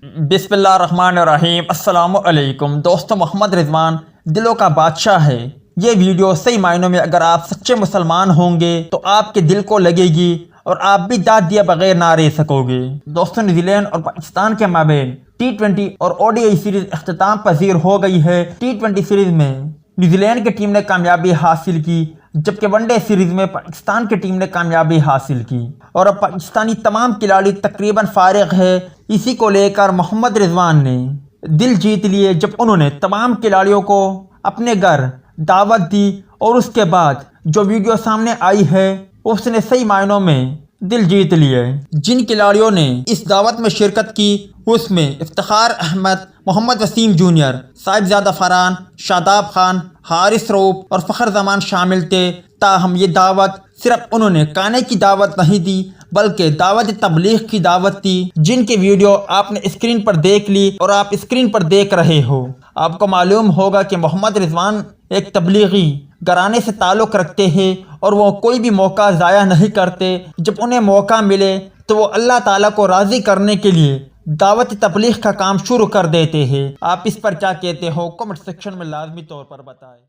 بسم اللہ الرحمن الرحیم۔ السلام علیکم دوستو، محمد رضوان دلوں کا بادشاہ ہے۔ یہ ویڈیو صحیح معنوں میں اگر آپ سچے مسلمان ہوں گے تو آپ کے دل کو لگے گی اور آپ بھی داد دیا بغیر نہ رہ سکو گے۔ دوستو، نیوزی لینڈ اور پاکستان کے مابین T20 اور ODI سیریز اختتام پذیر ہو گئی ہے۔ T20 سیریز میں نیوزی لینڈ کی ٹیم نے کامیابی حاصل کی، جبکہ ون ڈے سیریز میں پاکستان کی ٹیم نے کامیابی حاصل کی، اور اب پاکستانی تمام کھلاڑی تقریباً فارغ ہے۔ اسی کو لے کر محمد رضوان نے دل جیت لیے جب انہوں نے تمام کھلاڑیوں کو اپنے گھر دعوت دی، اور اس کے بعد جو ویڈیو سامنے آئی ہے اس نے صحیح معنوں میں دل جیت لیے۔ جن کھلاڑیوں نے اس دعوت میں شرکت کی اس میں افتخار احمد، محمد وسیم جونیئر، صاحبزادہ فرحان، شاداب خان، حارث رؤوف اور فخر زمان شامل تھے۔ تاہم یہ دعوت صرف انہوں نے کھانے کی دعوت نہیں دی بلکہ دعوت تبلیغ کی دعوت دی، جن کی ویڈیو آپ نے اسکرین پر دیکھ لی اور آپ اسکرین پر دیکھ رہے ہو۔ آپ کو معلوم ہوگا کہ محمد رضوان ایک تبلیغی گھرانے سے تعلق رکھتے ہیں اور وہ کوئی بھی موقع ضائع نہیں کرتے۔ جب انہیں موقع ملے تو وہ اللہ تعالیٰ کو راضی کرنے کے لیے دعوت تبلیغ کا کام شروع کر دیتے ہیں۔ آپ اس پر کیا کہتے ہو؟ کمنٹ سیکشن میں لازمی طور پر بتائیں۔